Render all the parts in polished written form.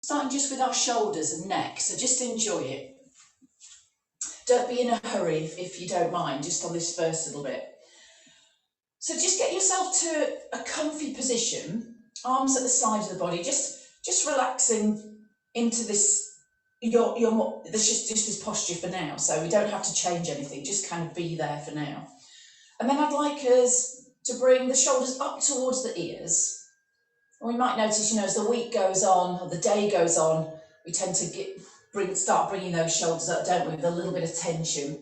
Starting just with our shoulders and neck, so just enjoy it. Don't be in a hurry if you don't mind, just on this first little bit. So just get yourself to a comfy position, arms at the side of the body, just relaxing into this. There's just this posture for now, so we don't have to change anything, just kind of be there for now. And then I'd like us to bring the shoulders up towards the ears. And we might notice, as the week goes on or the day goes on, we tend to start bringing those shoulders up, don't we, with a little bit of tension.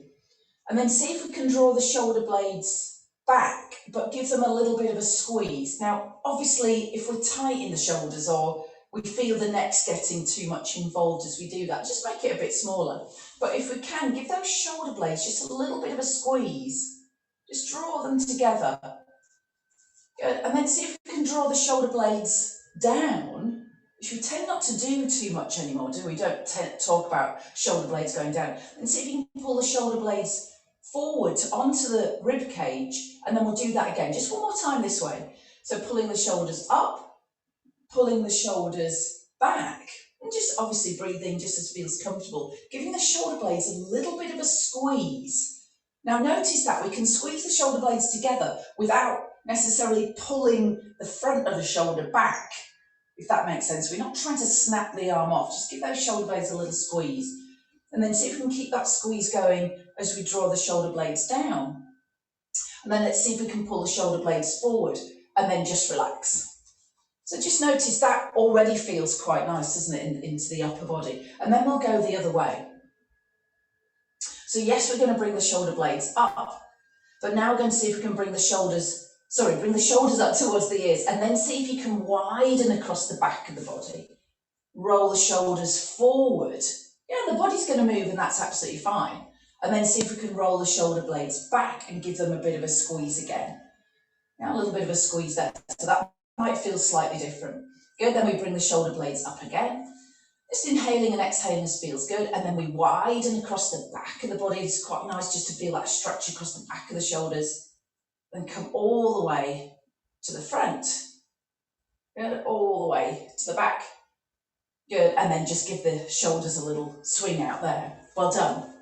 And then see if we can draw the shoulder blades back, but give them a little bit of a squeeze. Now, obviously, if we tighten the shoulders or we feel the neck's getting too much involved as we do that, just make it a bit smaller. But if we can, give those shoulder blades just a little bit of a squeeze. Just draw them together. Good. And then see if we can draw the shoulder blades down, which we tend not to do too much anymore, do we? We don't talk about shoulder blades going down. And see if you can pull the shoulder blades forward onto the rib cage, and then we'll do that again. Just one more time this way. So pulling the shoulders up, pulling the shoulders back, and just obviously breathing just as feels comfortable. Giving the shoulder blades a little bit of a squeeze. Now notice that we can squeeze the shoulder blades together without necessarily pulling the front of the shoulder back, if that makes sense. We're not trying to snap the arm off, just give those shoulder blades a little squeeze. And then see if we can keep that squeeze going as we draw the shoulder blades down. And then let's see if we can pull the shoulder blades forward and then just relax. So just notice that already feels quite nice, doesn't it, into the upper body. And then we'll go the other way. So yes, we're going to bring the shoulder blades up, but now we're going to see if we can bring the shoulders up towards the ears, and then see if you can widen across the back of the body. Roll the shoulders forward. Yeah, the body's going to move and that's absolutely fine. And then see if we can roll the shoulder blades back and give them a bit of a squeeze again. Now a little bit of a squeeze there, so that might feel slightly different. Good, then we bring the shoulder blades up again. Just inhaling and exhaling feels good, and then we widen across the back of the body. It's quite nice just to feel that stretch across the back of the shoulders. Then come all the way to the front. Good, all the way to the back. Good, and then just give the shoulders a little swing out there. Well done.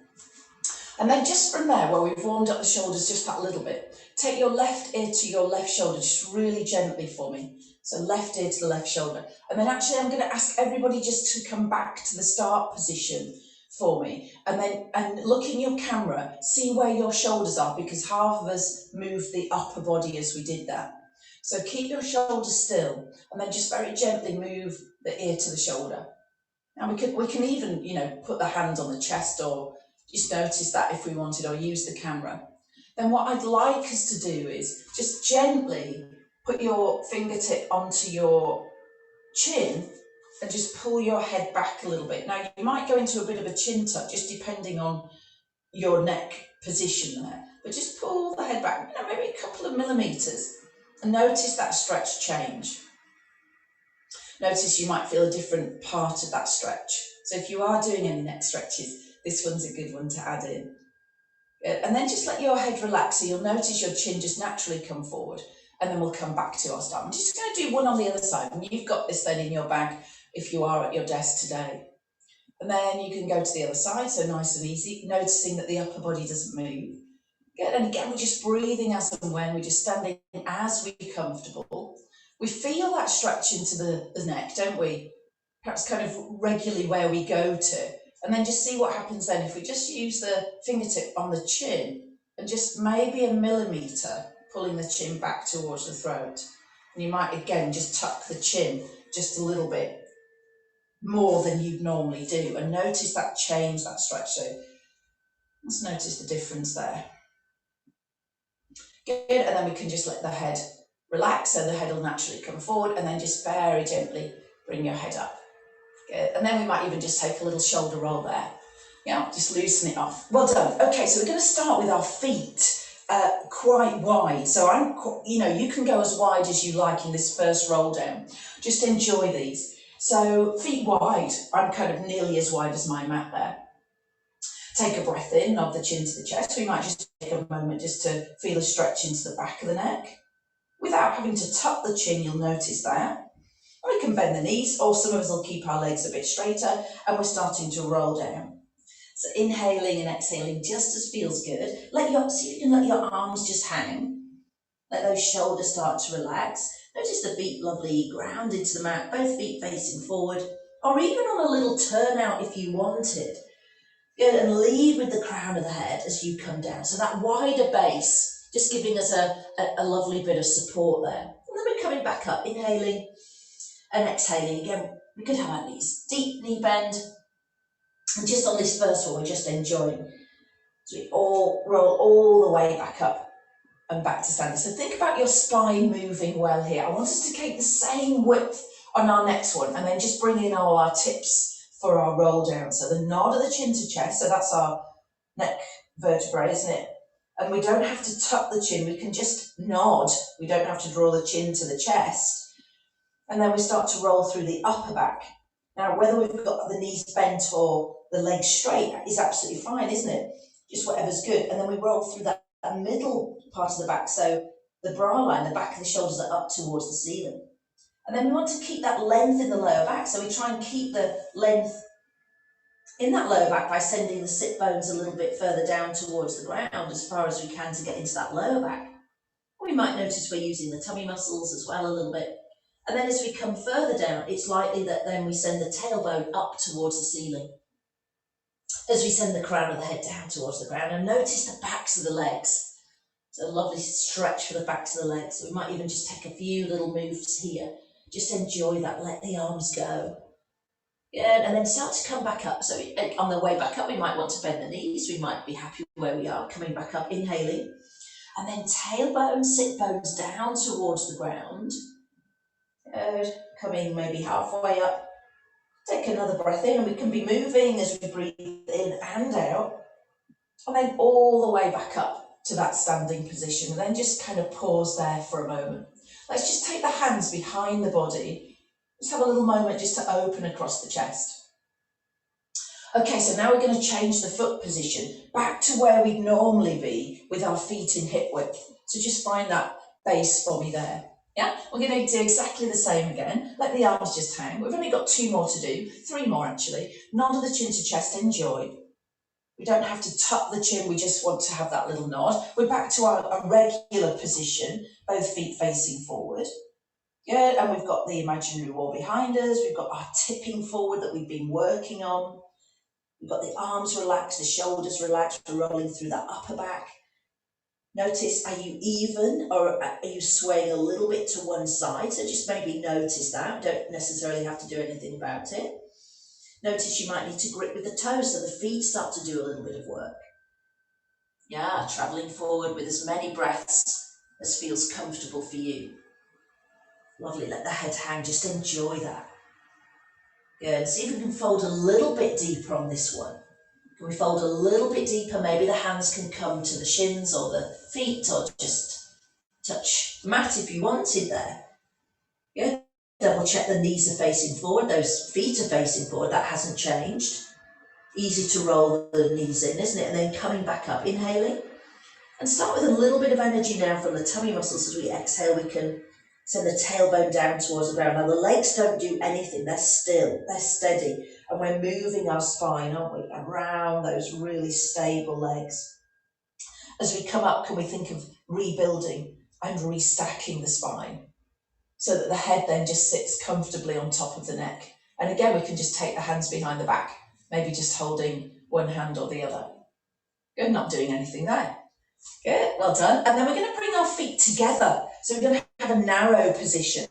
And then just from there, where we've warmed up the shoulders just that little bit, take your left ear to your left shoulder, just really gently for me. So left ear to the left shoulder. And then actually I'm going to ask everybody just to come back to the start position for me. And look in your camera, see where your shoulders are, because half of us moved the upper body as we did that. So keep your shoulders still, and then just very gently move the ear to the shoulder. Now we can even, put the hand on the chest, or just notice that if we wanted, or use the camera. Then what I'd like us to do is just gently put your fingertip onto your chin and just pull your head back a little bit. Now you might go into a bit of a chin tuck, just depending on your neck position there, but just pull the head back, maybe a couple of millimeters, and notice that stretch change. Notice you might feel a different part of that stretch. So if you are doing any neck stretches, this one's a good one to add in. And then just let your head relax, so you'll notice your chin just naturally come forward, and then we'll come back to our start. I'm just going to do one on the other side, and you've got this then in your bag if you are at your desk today. And then you can go to the other side, so nice and easy, noticing that the upper body doesn't move. Good, and again, we're just breathing as and when, we're just standing as we're comfortable. We feel that stretch into the neck, don't we? Perhaps kind of regularly where we go to. And then just see what happens then if we just use the fingertip on the chin and just maybe a millimetre pulling the chin back towards the throat. And you might again just tuck the chin just a little bit more than you'd normally do, and notice that change, that stretch. So let's notice the difference there. Good, and then we can just let the head relax, so the head will naturally come forward, and then just very gently bring your head up. Good. And then we might even just take a little shoulder roll there. Yeah, just loosen it off. Well done. Okay, so we're going to start with our feet quite wide. So you can go as wide as you like in this first roll down. Just enjoy these. So feet wide. I'm kind of nearly as wide as my mat there. Take a breath in, nod the chin to the chest. We might just take a moment just to feel a stretch into the back of the neck. Without having to tuck the chin, you'll notice that. We can bend the knees, or some of us will keep our legs a bit straighter, and we're starting to roll down. So inhaling and exhaling just as feels good. See if you can let your arms just hang. Let those shoulders start to relax. Notice the feet lovely grounded to the mat, both feet facing forward, or even on a little turnout if you wanted. Good, and lead with the crown of the head as you come down. So that wider base, just giving us a lovely bit of support there. And then we're coming back up, inhaling and exhaling. Again, we could have our knees, deep knee bend. And just on this first one, we're just enjoying. So we all roll all the way back up and back to standing. So think about your spine moving well here. I want us to keep the same width on our next one, and then just bring in all our tips for our roll down. So the nod of the chin to chest, so that's our neck vertebrae, isn't it? And we don't have to tuck the chin, we can just nod. We don't have to draw the chin to the chest. And then we start to roll through the upper back. Now, whether we've got the knees bent or the legs straight is absolutely fine, isn't it? Just whatever's good. And then we roll through that middle part of the back. So the bra line, the back of the shoulders are up towards the ceiling. And then we want to keep that length in the lower back. So we try and keep the length in that lower back by sending the sit bones a little bit further down towards the ground as far as we can to get into that lower back. We might notice we're using the tummy muscles as well a little bit. And then as we come further down, it's likely that then we send the tailbone up towards the ceiling. As we send the crown of the head down towards the ground, and notice the backs of the legs. So a lovely stretch for the backs of the legs. So we might even just take a few little moves here. Just enjoy that, let the arms go. Good, and then start to come back up. So on the way back up, we might want to bend the knees. We might be happy where we are, coming back up, inhaling. And then tailbone, sit bones down towards the ground. Good, coming maybe halfway up. Take another breath in, and we can be moving as we breathe in and out. And then all the way back up to that standing position, and then just kind of pause there for a moment. Let's just take the hands behind the body. Just have a little moment just to open across the chest. Okay, so now we're going to change the foot position back to where we'd normally be with our feet in hip width. So just find that base for me there. Yeah, we're going to do exactly the same again. Let the arms just hang. We've only got 2 more to do, 3 more actually. Nod of the chin to chest, enjoy. We don't have to tuck the chin, we just want to have that little nod. We're back to our regular position, both feet facing forward. Good, and we've got the imaginary wall behind us. We've got our tipping forward that we've been working on. We've got the arms relaxed, the shoulders relaxed. We're rolling through that upper back. Notice, are you even or are you swaying a little bit to one side? So just maybe notice that. Don't necessarily have to do anything about it. Notice you might need to grip with the toes so the feet start to do a little bit of work. Yeah, travelling forward with as many breaths as feels comfortable for you. Lovely, let the head hang, just enjoy that. Good, see if we can fold a little bit deeper on this one. Can we fold a little bit deeper? Maybe the hands can come to the shins or the feet, or just touch the mat if you wanted there. Good. Double check the knees are facing forward, those feet are facing forward, that hasn't changed. Easy to roll the knees in, isn't it? And then coming back up, inhaling. And start with a little bit of energy now from the tummy muscles. As we exhale, we can send the tailbone down towards the ground. Now the legs don't do anything, they're still, they're steady. And we're moving our spine, aren't we, around those really stable legs. As we come up, can we think of rebuilding and restacking the spine so that the head then just sits comfortably on top of the neck. And again, we can just take the hands behind the back, maybe just holding one hand or the other. Good, not doing anything there. Good, well done. And then we're going to bring our feet together. So we're going to have a narrow position.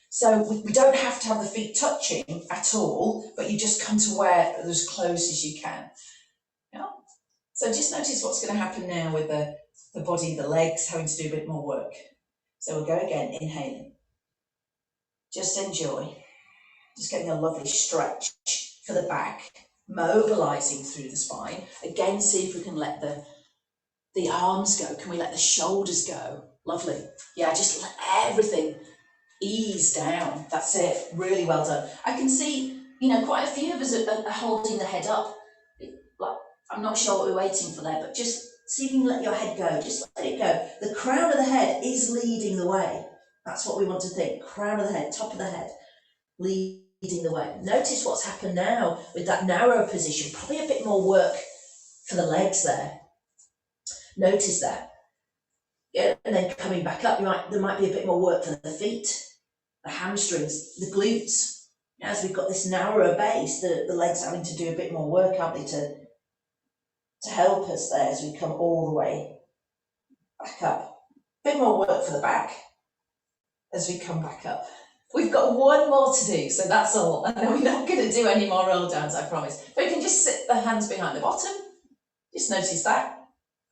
So we don't have to have the feet touching at all, but you just come to where as close as you can. Yeah. So just notice what's going to happen now with the body, the legs having to do a bit more work. So we'll go again, inhaling. Just enjoy. Just getting a lovely stretch for the back, mobilising through the spine. Again, see if we can let the arms go. Can we let the shoulders go? Lovely. Yeah, just let everything ease down. That's it. Really well done. I can see, quite a few of us are holding the head up. I'm not sure what we're waiting for there, but just see if you can let your head go. Just let it go. The crown of the head is leading the way. That's what we want to think. Crown of the head, top of the head. leading the way. Notice what's happened now with that narrow position, probably a bit more work for the legs there. Notice that. Yeah, and then coming back up, there might be a bit more work for the feet, the hamstrings, the glutes. As we've got this narrower base, the legs having to do a bit more work, aren't they, to help us there as we come all the way back up. A bit more work for the back as we come back up. We've got one more to do, so that's all. And then we're not going to do any more roll downs, I promise. But you can just sit the hands behind the bottom. Just notice that.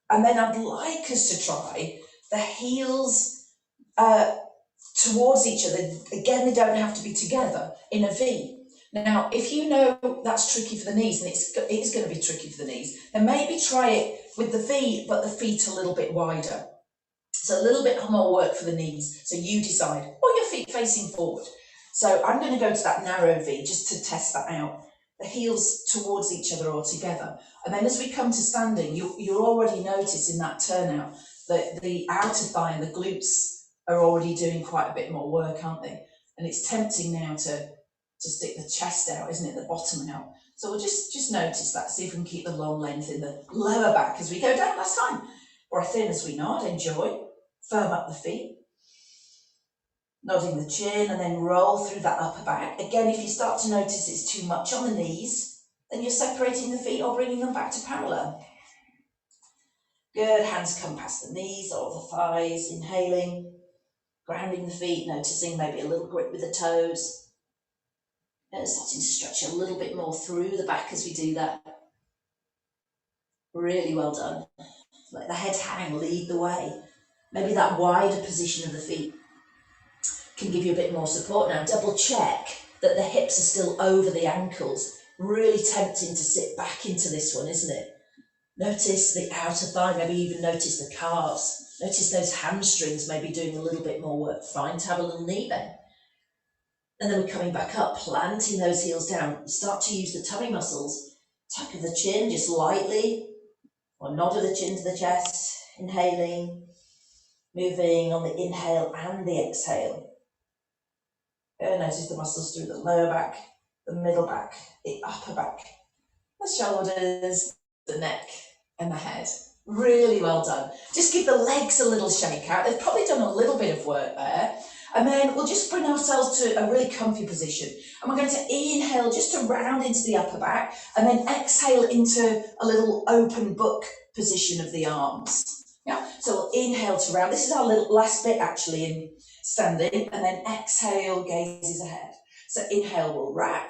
And then I'd like us to try the heels towards each other. Again, they don't have to be together in a V. Now, if you know that's tricky for the knees, and it's going to be tricky for the knees, then maybe try it with the V, but the feet a little bit wider. So a little bit more work for the knees. So you decide, or your feet facing forward. So I'm going to go to that narrow V just to test that out. The heels towards each other or together. And then as we come to standing, you'll already notice in that turnout that the outer thigh and the glutes are already doing quite a bit more work, aren't they? And it's tempting now to stick the chest out, isn't it? The bottom out. So we'll just notice that. See if we can keep the long length in the lower back as we go down. That's fine. Breath in as we nod, enjoy. Firm up the feet. Nodding the chin and then roll through that upper back. Again, if you start to notice it's too much on the knees, then you're separating the feet or bringing them back to parallel. Good, hands come past the knees or the thighs, inhaling, grounding the feet, noticing maybe a little grip with the toes. And starting to stretch a little bit more through the back as we do that. Really well done. Let the head hang, lead the way. Maybe that wider position of the feet can give you a bit more support. Now double check that the hips are still over the ankles. Really tempting to sit back into this one, isn't it? Notice the outer thigh, maybe even notice the calves. Notice those hamstrings maybe doing a little bit more work. Fine to have a little knee bend. And then we're coming back up, planting those heels down. Start to use the tummy muscles. Tuck of the chin, just lightly, or nod of the chin to the chest. Inhaling, moving on the inhale and the exhale. Notice the muscles through the lower back, the middle back, the upper back, the shoulders, the neck and the head. Really well done. Just give the legs a little shake out. They've probably done a little bit of work there. And then we'll just bring ourselves to a really comfy position. And we're going to inhale just to round into the upper back and then exhale into a little open book position of the arms. Yeah, so we'll inhale to round. This is our little last bit actually in standing, and then exhale, gazes ahead. So inhale, we'll wrap,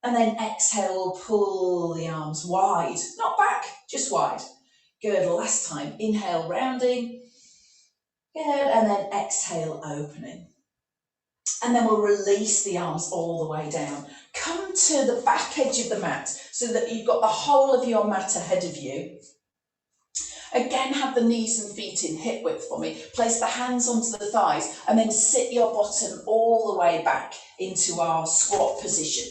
and then exhale, we'll pull the arms wide, not back, just wide. Good, last time, inhale, rounding. Good, and then exhale, opening. And then we'll release the arms all the way down. Come to the back edge of the mat so that you've got the whole of your mat ahead of you. Again, have the knees and feet in hip width for me. Place the hands onto the thighs and then sit your bottom all the way back into our squat position.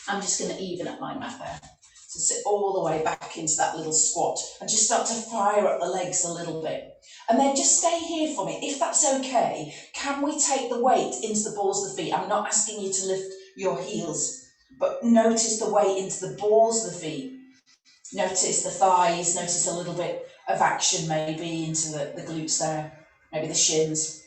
I'm just going to even up my mat there. So sit all the way back into that little squat and just start to fire up the legs a little bit. And then just stay here for me. If that's okay, can we take the weight into the balls of the feet? I'm not asking you to lift your heels, but notice the weight into the balls of the feet. Notice the thighs, notice a little bit of action maybe into the glutes there, maybe the shins.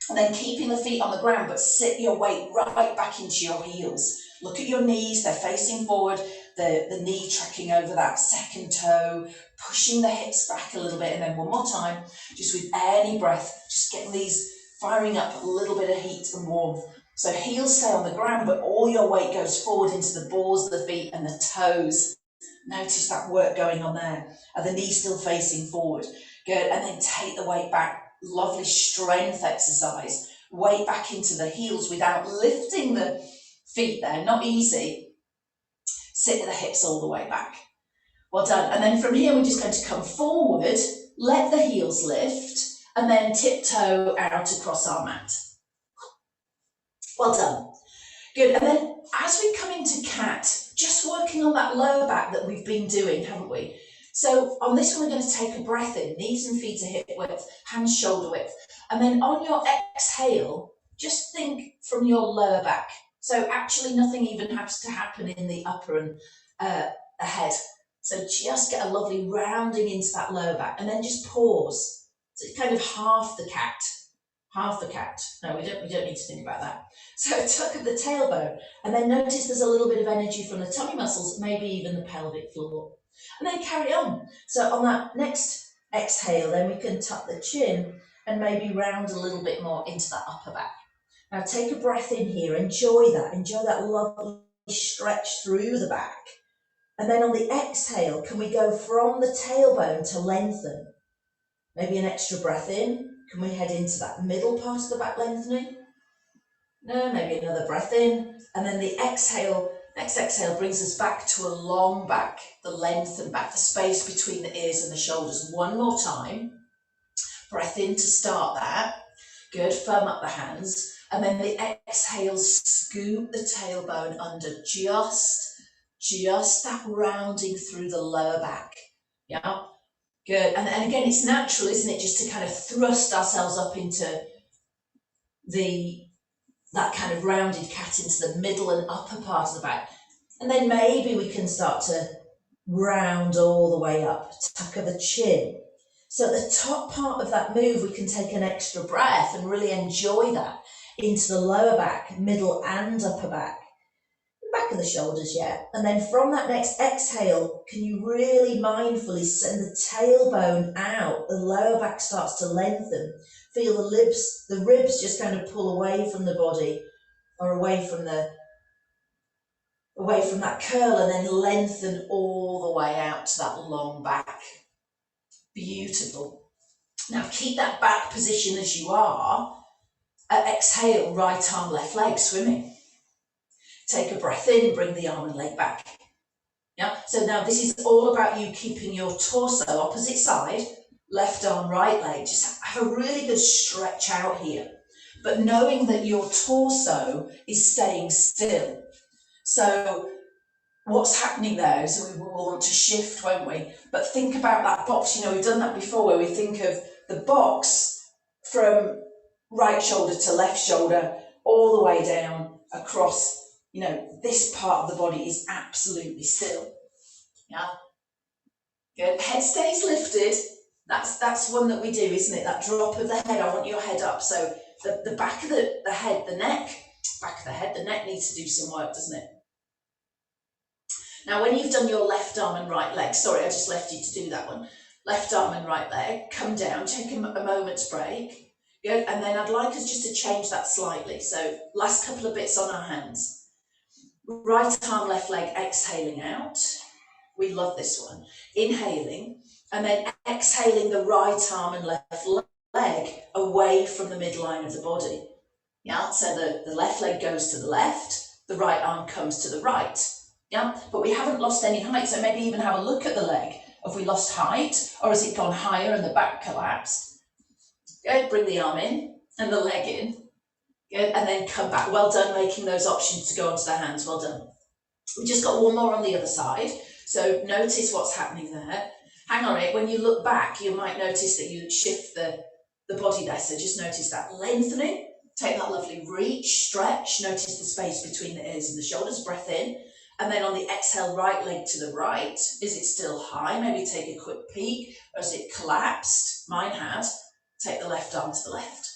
And then keeping the feet on the ground, but sit your weight right back into your heels. Look at your knees, they're facing forward, the knee tracking over that second toe, pushing the hips back a little bit, and then one more time, just with any breath, just getting these firing up a little bit of heat and warmth. So heels stay on the ground, but all your weight goes forward into the balls of the feet and the toes. Notice that work going on there. Are the knees still facing forward? Good, and then take the weight back. Lovely strength exercise. Weight back into the heels without lifting the feet there, not easy. Sit the hips all the way back. Well done. And then from here, we're just going to come forward, let the heels lift, and then tiptoe out across our mat. Well done. Good. And then as we come into cat, just working on that lower back that we've been doing, haven't we? So on this one, we're going to take a breath in, knees and feet to hip width, hands shoulder width. And then on your exhale, just think from your lower back. So actually nothing even has to happen in the upper and head. So just get a lovely rounding into that lower back and then just pause. So it's kind of half the cat. Half the cat. No, we don't need to think about that. So tuck of the tailbone, and then notice there's a little bit of energy from the tummy muscles, maybe even the pelvic floor. And then carry on. So on that next exhale, then we can tuck the chin and maybe round a little bit more into that upper back. Now take a breath in here, enjoy that lovely stretch through the back. And then on the exhale, can we go from the tailbone to lengthen? Maybe an extra breath in. Can we head into that middle part of the back lengthening? No, maybe another breath in. And then the exhale, next exhale brings us back to a long back, the lengthen back, the space between the ears and the shoulders. One more time. Breath in to start that. Good, firm up the hands. And then the exhale, scoop the tailbone under, just that rounding through the lower back. Yeah, good. And again, it's natural, isn't it, just to kind of thrust ourselves up into that kind of rounded cat into the middle and upper part of the back. And then maybe we can start to round all the way up, tuck of the chin. So at the top part of that move, we can take an extra breath and really enjoy that into the lower back, middle and upper back. Back of the shoulders, yeah. And then from that next exhale, can you really mindfully send the tailbone out? The lower back starts to lengthen. Feel the ribs just kind of pull away from the body or away from that curl, and then lengthen all the way out to that long back. Beautiful. Now keep that back position as you are. Exhale, right arm, left leg, swimming. Take a breath in, bring the arm and leg back. Yeah, so now this is all about you keeping your torso opposite side, left arm, right leg. Just have a really good stretch out here, but knowing that your torso is staying still. So what's happening there is we will want to shift, won't we? But think about that box. We've done that before, where we think of the box from right shoulder to left shoulder, all the way down across. This part of the body is absolutely still. Yeah. Good. Head stays lifted. That's one that we do, isn't it? That drop of the head. I want your head up. So the back of the head, the neck, the neck needs to do some work, doesn't it? Now, when you've done your left arm and right leg, sorry, I just left you to do that one. Left arm and right leg, come down, take a moment's break. Good. And then I'd like us just to change that slightly. So last couple of bits on our hands. Right arm, left leg, exhaling out. We love this one. Inhaling, and then exhaling the right arm and left leg away from the midline of the body. Yeah, so the left leg goes to the left, the right arm comes to the right. Yeah, but we haven't lost any height, so maybe even have a look at the leg. Have we lost height, or has it gone higher and the back collapsed? Good, bring the arm in and the leg in. Good, and then come back. Well done, making those options to go onto the hands. Well done. We just got one more on the other side. So notice what's happening there. Hang on a minute. When you look back, you might notice that you shift the body there. So just notice that lengthening. Take that lovely reach, stretch. Notice the space between the ears and the shoulders. Breath in. And then on the exhale, right leg to the right. Is it still high? Maybe take a quick peek. Or has it collapsed? Mine had. Take the left arm to the left.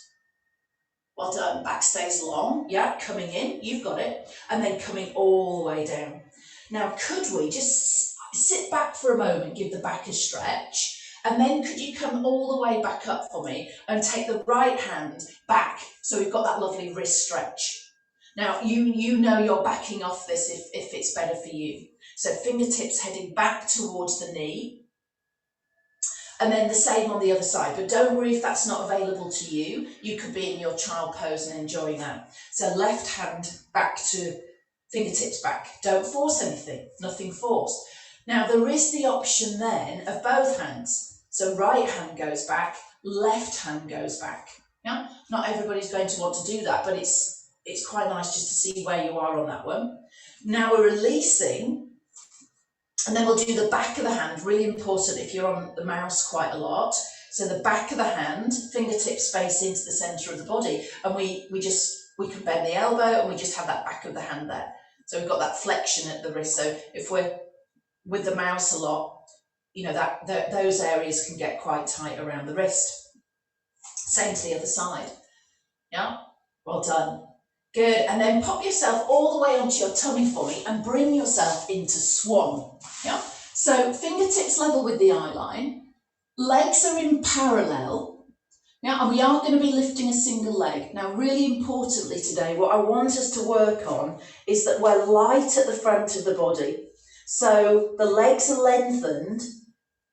Well done, back stays long, yeah, coming in, you've got it, and then coming all the way down. Now, could we just sit back for a moment, give the back a stretch, and then could you come all the way back up for me and take the right hand back, so we've got that lovely wrist stretch. Now, you know you're backing off this if it's better for you. So fingertips heading back towards the knee, and then the same on the other side, but don't worry if that's not available to you. You could be in your child pose and enjoying that. So left hand back to fingertips back. Don't force anything, nothing forced. Now there is the option then of both hands. So right hand goes back, left hand goes back. Yeah, not everybody's going to want to do that, but it's quite nice just to see where you are on that one. Now we're releasing. And then we'll do the back of the hand, really important if you're on the mouse quite a lot. So the back of the hand, fingertips face into the centre of the body, and we we can bend the elbow and we just have that back of the hand there. So we've got that flexion at the wrist. So if we're with the mouse a lot, you know, those areas can get quite tight around the wrist. Same to the other side. Yeah, well done. Good, and then pop yourself all the way onto your tummy for me and bring yourself into swan. Yeah, so fingertips level with the eye line, legs are in parallel. Now, and we are going to be lifting a single leg. Now, really importantly today, what I want us to work on is that we're light at the front of the body. So the legs are lengthened,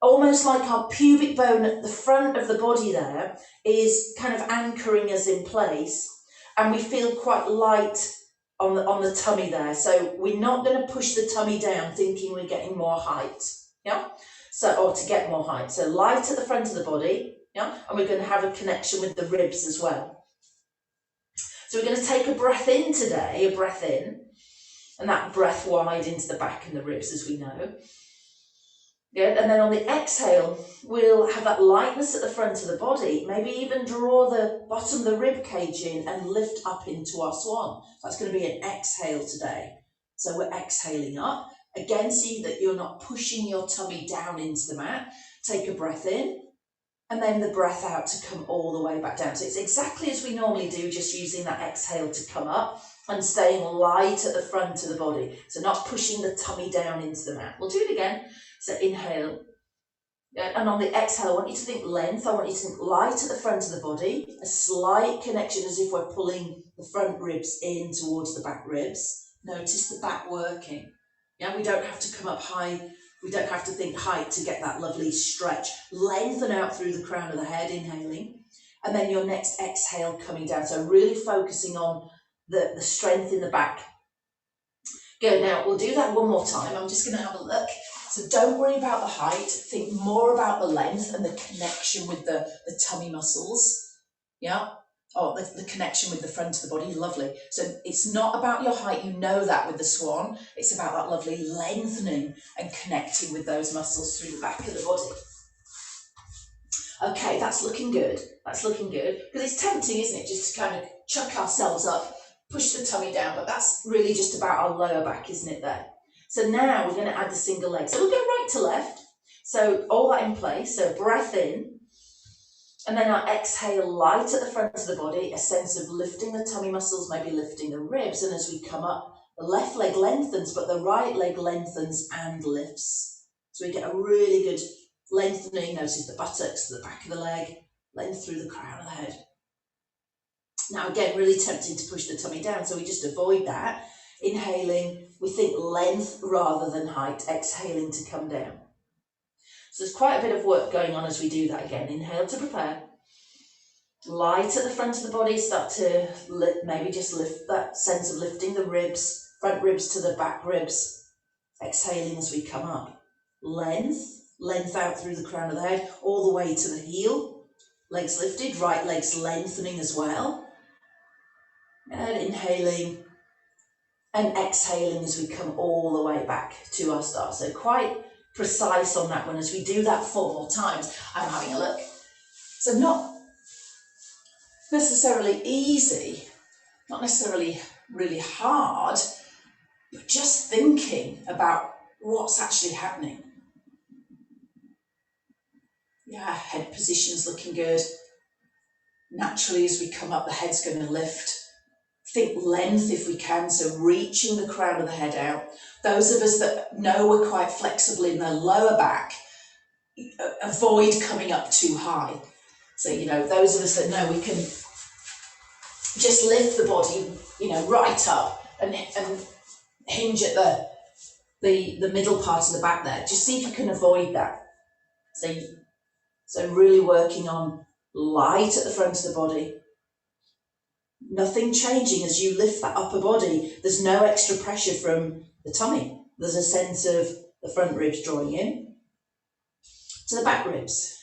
almost like our pubic bone at the front of the body there is kind of anchoring us in place. And we feel quite light on the tummy there. So we're not going to push the tummy down thinking we're getting more height. Yeah? So, or to get more height. So light at the front of the body. Yeah? And we're going to have a connection with the ribs as well. So we're going to take a breath in today, a breath in. And that breath wide into the back and the ribs, as we know. Good, and then on the exhale, we'll have that lightness at the front of the body, maybe even draw the bottom of the rib cage in and lift up into our swan. That's going to be an exhale today. So we're exhaling up. Again, see that you're not pushing your tummy down into the mat. Take a breath in, and then the breath out to come all the way back down. So it's exactly as we normally do, just using that exhale to come up and staying light at the front of the body. So not pushing the tummy down into the mat. We'll do it again. So inhale, and on the exhale, I want you to think length. I want you to think light at the front of the body, a slight connection as if we're pulling the front ribs in towards the back ribs. Notice the back working. Yeah, we don't have to come up high. We don't have to think height to get that lovely stretch. Lengthen out through the crown of the head, inhaling, and then your next exhale coming down. So really focusing on the strength in the back. Good, now we'll do that one more time. I'm just going to have a look. So don't worry about the height, think more about the length and the connection with the tummy muscles. Yeah, oh, the connection with the front of the body, lovely. So it's not about your height, you know that with the swan. It's about that lovely lengthening and connecting with those muscles through the back of the body. Okay, that's looking good. That's looking good. Because it's tempting, isn't it, just to kind of chuck ourselves up, push the tummy down, but that's really just about our lower back, isn't it, there? So now we're going to add the single leg. So we'll go right to left. So all that in place. So breath in. And then our exhale light at the front of the body. A sense of lifting the tummy muscles, maybe lifting the ribs. And as we come up, the left leg lengthens, but the right leg lengthens and lifts. So we get a really good lengthening. Notice the buttocks, the back of the leg, length through the crown of the head. Now again, really tempting to push the tummy down. So we just avoid that. Inhaling, we think length rather than height, exhaling to come down. So there's quite a bit of work going on as we do that again. Inhale to prepare. Light at the front of the body, start to maybe just lift that sense of lifting the ribs, front ribs to the back ribs. Exhaling as we come up. Length out through the crown of the head, all the way to the heel. Legs lifted, right legs lengthening as well. And inhaling. And exhaling as we come all the way back to our start. So quite precise on that one. As we do that 4 more times, I'm having a look. So not necessarily easy, not necessarily really hard, but just thinking about what's actually happening. Yeah, head position's looking good. Naturally, as we come up, the head's going to lift. Think length if we can, so reaching the crown of the head out. Those of us that know we're quite flexible in the lower back, avoid coming up too high. So, you know, those of us that know we can just lift the body, you know, right up and hinge at the middle part of the back there. Just see if you can avoid that. So really working on light at the front of the body. Nothing changing as you lift that upper body. There's no extra pressure from the tummy. There's a sense of the front ribs drawing in to the back ribs.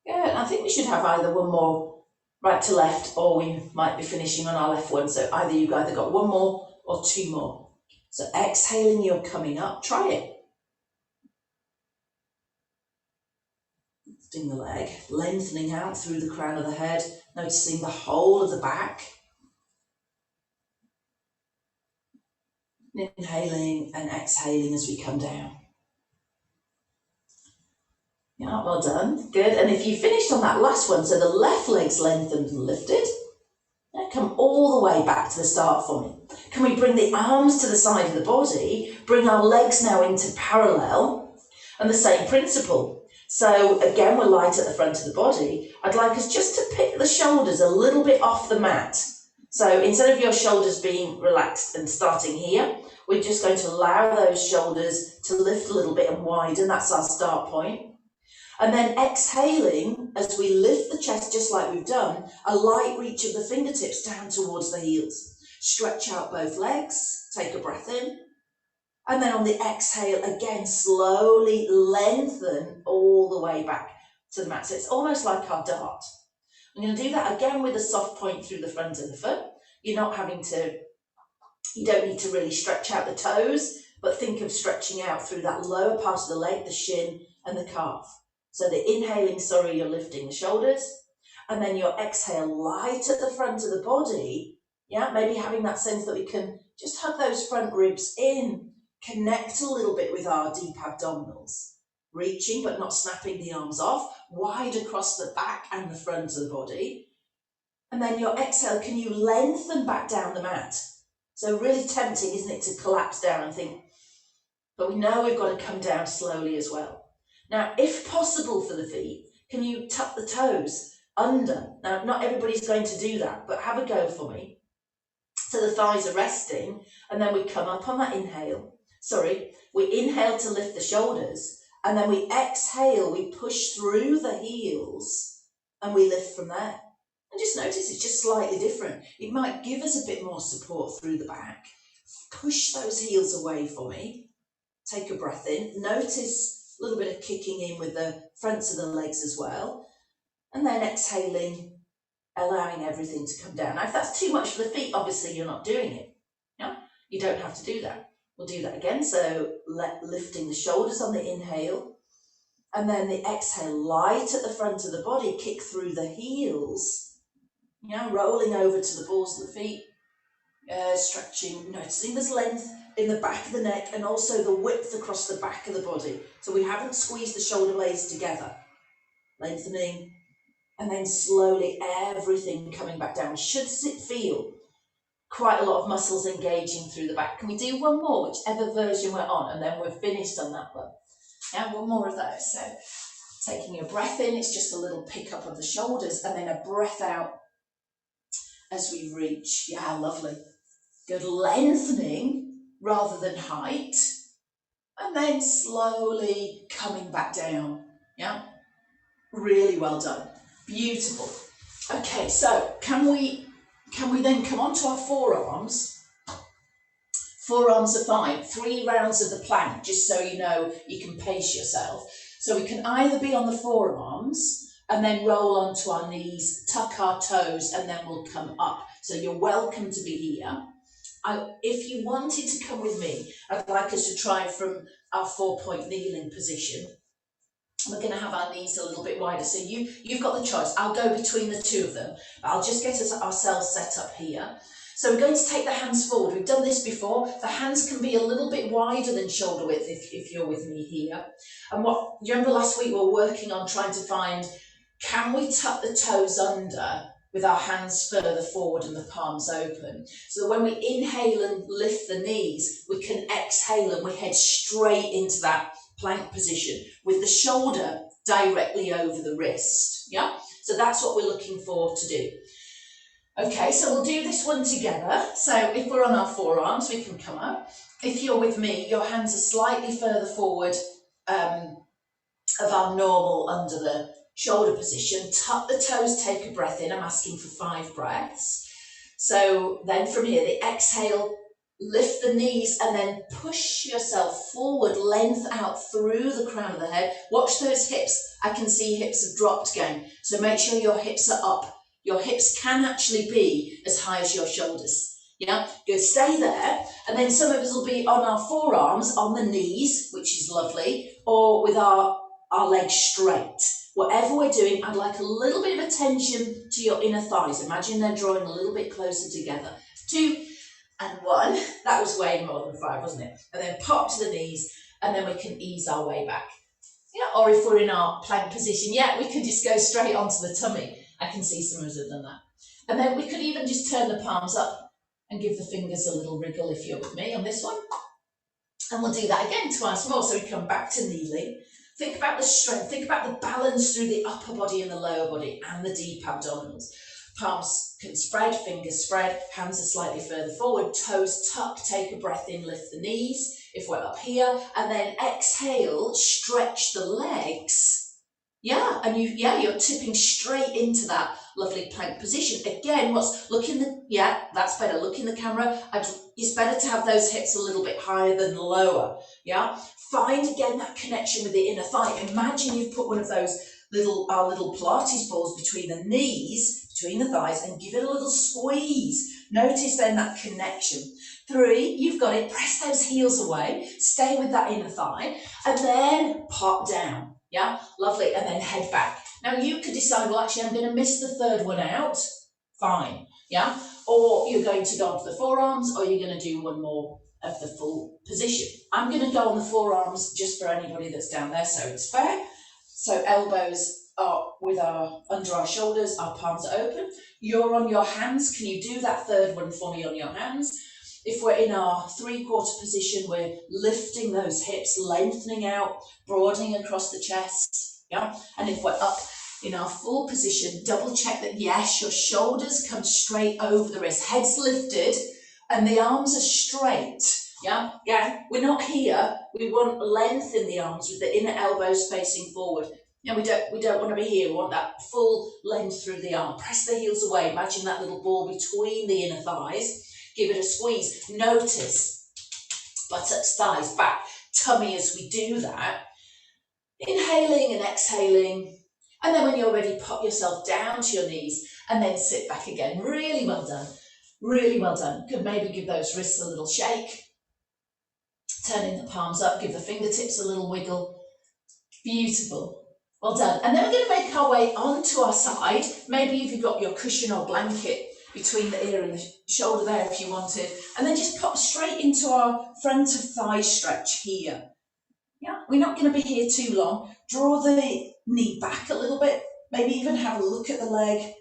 Yeah, I think we should have either one more right to left, or we might be finishing on our left one. So either you've either got one more or 2 more. So exhaling, you're coming up. Try it. Lifting the leg, lengthening out through the crown of the head, noticing the whole of the back. Inhaling and exhaling as we come down. Yeah, well done, good. And if you finished on that last one, so the left leg's lengthened and lifted, now come all the way back to the start for me. Can we bring the arms to the side of the body, bring our legs now into parallel, and the same principle. So again, we're light at the front of the body. I'd like us just to pick the shoulders a little bit off the mat. So instead of your shoulders being relaxed and starting here, we're just going to allow those shoulders to lift a little bit and widen. That's our start point. And then exhaling, as we lift the chest just like we've done, a light reach of the fingertips down towards the heels. Stretch out both legs, take a breath in. And then on the exhale, again, slowly lengthen all the way back to the mat. So it's almost like our dart. I'm going to do that again with a soft point through the front of the foot. You don't need to really stretch out the toes, but think of stretching out through that lower part of the leg, the shin and the calf. So the inhaling, you're lifting the shoulders, and then your exhale light at the front of the body. Yeah, maybe having that sense that we can just hug those front ribs in, connect a little bit with our deep abdominals, reaching but not snapping the arms off, wide across the back and the front of the body. And then your exhale, can you lengthen back down the mat? So really tempting, isn't it, to collapse down and think, but we know we've got to come down slowly as well. Now, if possible for the feet, can you tuck the toes under? Now, not everybody's going to do that, but have a go for me. So the thighs are resting, and then we come up on that inhale. We inhale to lift the shoulders, and then we exhale, we push through the heels, and we lift from there. And just notice it's just slightly different. It might give us a bit more support through the back. Push those heels away for me. Take a breath in. Notice a little bit of kicking in with the fronts of the legs as well. And then exhaling, allowing everything to come down. Now, if that's too much for the feet, obviously you're not doing it. Yeah? You don't have to do that. We'll do that again. So lifting the shoulders on the inhale. And then the exhale, light at the front of the body, kick through the heels. Yeah, rolling over to the balls of the feet. Stretching, noticing there's length in the back of the neck and also the width across the back of the body. So we haven't squeezed the shoulder blades together. Lengthening, and then slowly everything coming back down. Should feel quite a lot of muscles engaging through the back. Can we do one more, whichever version we're on, and then we're finished on that one? Yeah, one more of those. So taking a breath in, it's just a little pick up of the shoulders, and then a breath out as we reach. Yeah, lovely. Good, lengthening rather than height, and then slowly coming back down. Yeah, really well done, beautiful. Okay, so can we then come on to our forearms? Forearms are fine. 3 rounds of the plank, just so you know you can pace yourself. So we can either be on the forearms and then roll onto our knees, tuck our toes, and then we'll come up. So you're welcome to be here. If you wanted to come with me, I'd like us to try from our 4-point kneeling position. We're going to have our knees a little bit wider. So you've got the choice. I'll go between the two of them. But I'll just get ourselves set up here. So we're going to take the hands forward. We've done this before. The hands can be a little bit wider than shoulder width if you're with me here. And do you remember last week we were working on trying to find, can we tuck the toes under with our hands further forward and the palms open? So that when we inhale and lift the knees, we can exhale and we head straight into that plank position with the shoulder directly over the wrist. Yeah, so that's what we're looking for to do. Okay, so we'll do this one together. So if we're on our forearms, we can come up. If you're with me, your hands are slightly further forward of our normal under the shoulder position. Tuck the toes, take a breath in. I'm asking for 5 breaths. So then from here, the exhale, lift the knees and then push yourself forward, length out through the crown of the head. Watch those hips. I can see hips have dropped again. So make sure your hips are up. Your hips can actually be as high as your shoulders. Yeah, good. Stay there. And then some of us will be on our forearms, on the knees, which is lovely, or with our legs straight. Whatever we're doing, I'd like a little bit of attention to your inner thighs. Imagine they're drawing a little bit closer together. 2, and 1. That was way more than 5, wasn't it? And then pop to the knees, and then we can ease our way back. Yeah, or if we're in our plank position, yeah, we can just go straight onto the tummy. I can see some of us have done that. And then we could even just turn the palms up and give the fingers a little wriggle if you're with me on this one. And we'll do that again twice more. So we come back to kneeling. Think about the strength, think about the balance through the upper body and the lower body and the deep abdominals. Palms can spread, fingers spread, hands are slightly further forward, toes tuck, take a breath in, lift the knees if we're up here, and then exhale, stretch the legs. Yeah, and you're tipping straight into that lovely plank position. Again, that's better. Look in the camera. It's better to have those hips a little bit higher than lower. Yeah, find again that connection with the inner thigh. Imagine you've put one of those our little Pilates balls between the knees, between the thighs, and give it a little squeeze. Notice then that connection. 3, you've got it. Press those heels away. Stay with that inner thigh, and then pop down. Yeah, lovely, and then head back. Now you could decide, well, actually, I'm going to miss the 3rd one out. Fine, yeah? Or you're going to go onto the forearms, or you're going to do one more of the full position. I'm going to go on the forearms just for anybody that's down there, so it's fair. So elbows are under our shoulders, our palms are open. You're on your hands. Can you do that 3rd one for me on your hands? If we're in our 3/4 position, we're lifting those hips, lengthening out, broadening across the chest, yeah? And if we're up in our full position, double check that, yes, your shoulders come straight over the wrist, head's lifted, and the arms are straight, yeah? Yeah, we're not here, we want length in the arms with the inner elbows facing forward. Yeah, we don't want to be here, we want that full length through the arm. Press the heels away, imagine that little ball between the inner thighs. Give it a squeeze. Notice buttocks, thighs, back, tummy as we do that. Inhaling and exhaling. And then when you're ready, pop yourself down to your knees and then sit back again. Really well done. Really well done. Could maybe give those wrists a little shake. Turning the palms up, give the fingertips a little wiggle. Beautiful. Well done. And then we're going to make our way onto our side. Maybe if you've got your cushion or blanket between the ear and the shoulder there if you wanted, and then just pop straight into our front of thigh stretch here. Yeah, we're not going to be here too long. Draw the knee back a little bit, maybe even have a look at the leg,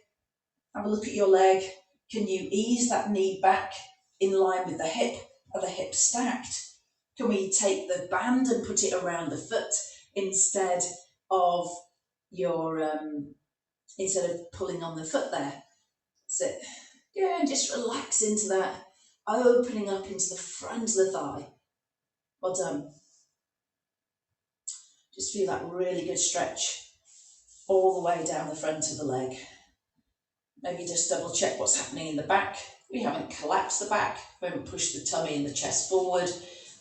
have a look at your leg. Can you ease that knee back in line with the hip? Are the hips stacked? Can we take the band and put it around the foot instead of instead of pulling on the foot there? That's it. Yeah, and just relax into that, opening up into the front of the thigh. Well done. Just feel that really good stretch all the way down the front of the leg. Maybe just double check what's happening in the back. We haven't collapsed the back, we haven't pushed the tummy and the chest forward.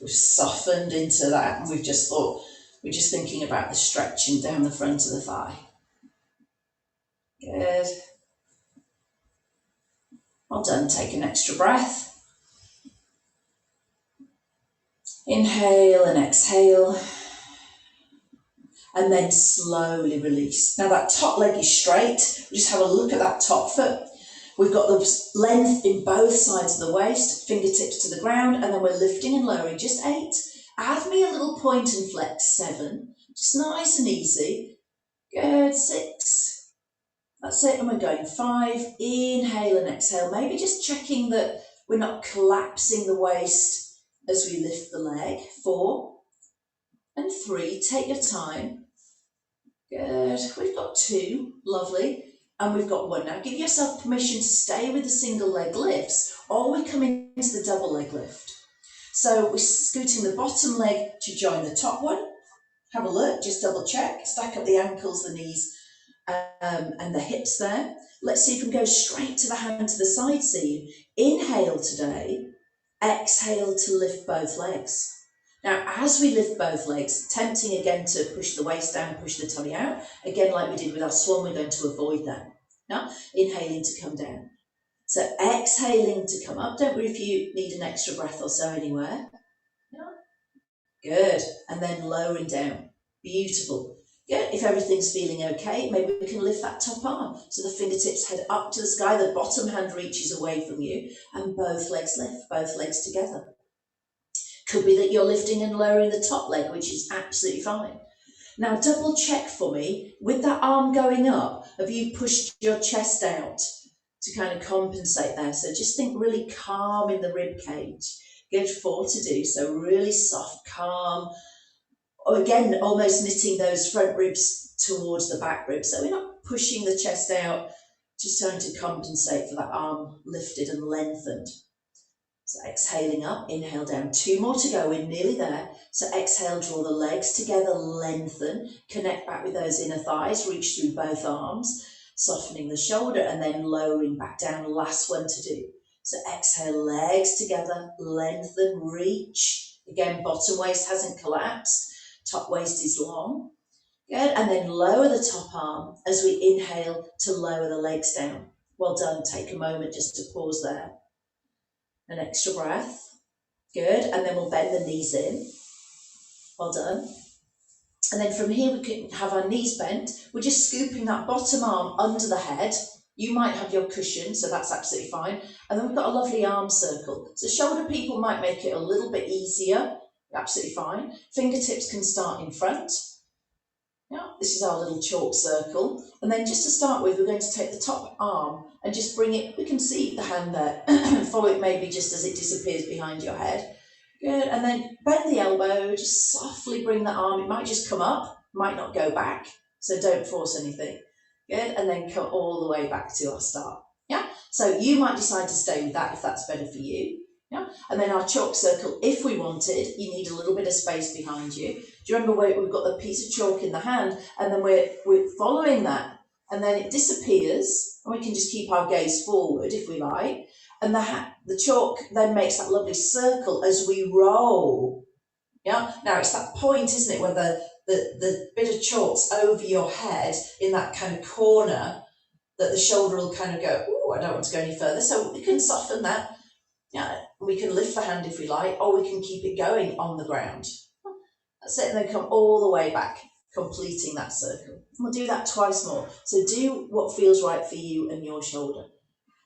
We've softened into that, and we're just thinking about the stretching down the front of the thigh. Good. Well done, take an extra breath. Inhale and exhale. And then slowly release. Now that top leg is straight. We just have a look at that top foot. We've got the length in both sides of the waist, fingertips to the ground, and then we're lifting and lowering, just 8. Add me a little point and flex, 7. Just nice and easy. Good, 6. That's it, and we're going 5, inhale and exhale, maybe just checking that we're not collapsing the waist as we lift the leg. 4 and 3, take your time. Good, we've got 2, lovely, and we've got 1. Now give yourself permission to stay with the single leg lifts, or we come into the double leg lift. So we're scooting the bottom leg to join the top one. Have a look, just double check, stack up the ankles, the knees, and the hips there. Let's see if we can go straight to the hand to the side seam. Inhale today, exhale to lift both legs. Now, as we lift both legs, tempting again to push the waist down, push the tummy out. Again, like we did with our swan, we're going to avoid that. Now, inhaling to come down. So exhaling to come up. Don't worry if you need an extra breath or so anywhere. No? Good. And then lowering down. Beautiful. Good. If everything's feeling okay, maybe we can lift that top arm. So the fingertips head up to the sky, the bottom hand reaches away from you, and both legs lift, both legs together. Could be that you're lifting and lowering the top leg, which is absolutely fine. Now double check for me, with that arm going up, have you pushed your chest out to kind of compensate there? So just think really calm in the rib cage. Good, 4 to do, so really soft, calm. Again, almost knitting those front ribs towards the back ribs. So we're not pushing the chest out, just trying to compensate for that arm lifted and lengthened. So exhaling up, inhale down, 2 more to go, we're nearly there. So exhale, draw the legs together, lengthen, connect back with those inner thighs, reach through both arms, softening the shoulder and then lowering back down, last one to do. So exhale, legs together, lengthen, reach. Again, bottom waist hasn't collapsed, top waist is long. Good, and then lower the top arm as we inhale to lower the legs down. Well done, take a moment just to pause there. An extra breath. Good, and then we'll bend the knees in. Well done. And then from here we can have our knees bent. We're just scooping that bottom arm under the head. You might have your cushion, so that's absolutely fine. And then we've got a lovely arm circle. So shoulder people might make it a little bit easier. Absolutely fine. Fingertips can start in front. Yeah, this is our little chalk circle. And then just to start with, we're going to take the top arm and just bring it, we can see the hand there, follow it maybe just as it disappears behind your head. Good, and then bend the elbow, just softly bring the arm, it might just come up, might not go back, so don't force anything. Good, and then come all the way back to our start. Yeah, so you might decide to stay with that if that's better for you. Yeah, and then our chalk circle, if we wanted, you need a little bit of space behind you. Do you remember where we've got the piece of chalk in the hand and then we're following that and then it disappears and we can just keep our gaze forward if we like. And the chalk then makes that lovely circle as we roll. Yeah, now it's that point, isn't it, where the bit of chalk's over your head in that kind of corner that the shoulder will kind of go, oh, I don't want to go any further. So we can soften that. Yeah, we can lift the hand if we like, or we can keep it going on the ground. That's it, and then come all the way back, completing that circle. And we'll do that twice more. So do what feels right for you and your shoulder.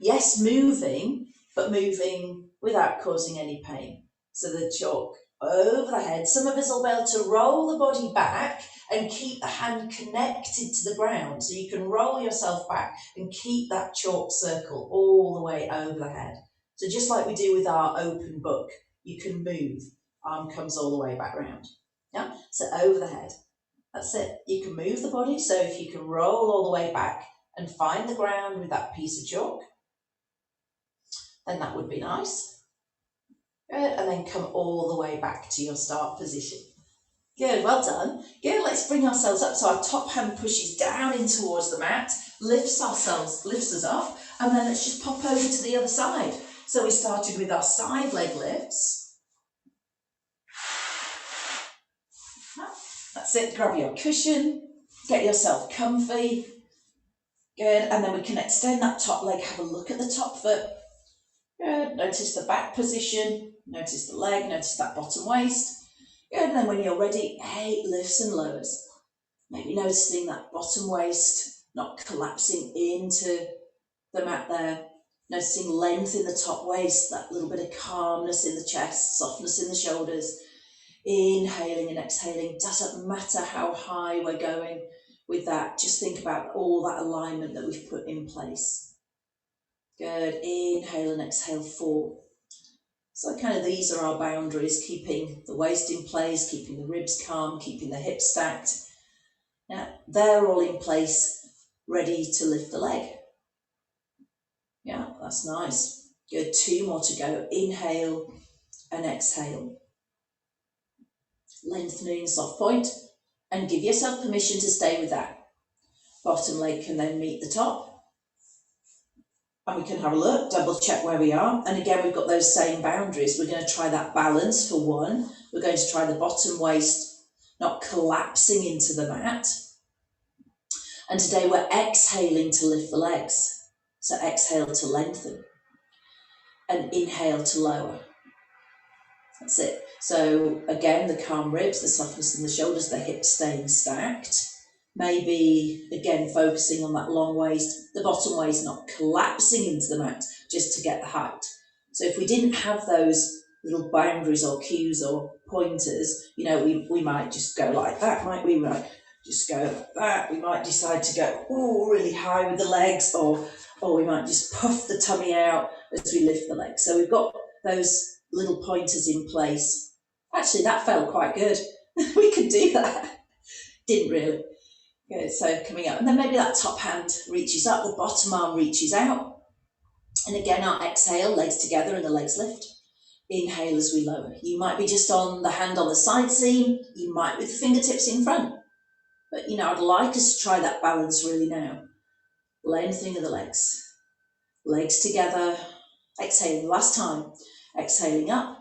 Yes, moving, but moving without causing any pain. So the chalk over the head. Some of us will be able to roll the body back and keep the hand connected to the ground. So you can roll yourself back and keep that chalk circle all the way over the head. So just like we do with our open book, you can move. Arm comes all the way back round. Yeah, so over the head. That's it. You can move the body. So if you can roll all the way back and find the ground with that piece of chalk, then that would be nice. Good, and then come all the way back to your start position. Good, well done. Good, let's bring ourselves up. So our top hand pushes down in towards the mat, lifts us up, and then let's just pop over to the other side. So we started with our side leg lifts. That's it, grab your cushion, get yourself comfy. Good, and then we can extend that top leg, have a look at the top foot. Good, notice the back position, notice the leg, notice that bottom waist. Good, and then when you're ready, 8 lifts and lowers. Maybe noticing that bottom waist not collapsing into the mat there. Noticing length in the top waist, that little bit of calmness in the chest, softness in the shoulders. Inhaling and exhaling, doesn't matter how high we're going with that. Just think about all that alignment that we've put in place. Good, inhale and exhale, 4. So kind of these are our boundaries, keeping the waist in place, keeping the ribs calm, keeping the hips stacked. Now, they're all in place, ready to lift the leg. Yeah, that's nice. Good, 2 more to go. Inhale and exhale. Lengthening soft point and give yourself permission to stay with that. Bottom leg can then meet the top. And we can have a look, double check where we are. And again, we've got those same boundaries. We're going to try that balance for 1. We're going to try the bottom waist not collapsing into the mat. And today we're exhaling to lift the legs. So exhale to lengthen and inhale to lower. That's it. So again, the calm ribs, the softness in the shoulders, the hips staying stacked. Maybe, again, focusing on that long waist, the bottom waist not collapsing into the mat just to get the height. So if we didn't have those little boundaries or cues or pointers, you know, we might just go like that, might we? Might just go like that. We might decide to go really high with the legs, or we might just puff the tummy out as we lift the legs. So we've got those little pointers in place. Actually, that felt quite good. We could do that. Didn't really. Good, so coming up, and then maybe that top hand reaches up, the bottom arm reaches out, and again our exhale, legs together and the legs lift. Inhale as we lower. You might be just on the hand on the side seam, you might with the fingertips in front, but you know, I'd like us to try that balance really now. Lengthening of the legs, legs together, exhaling last time, exhaling up,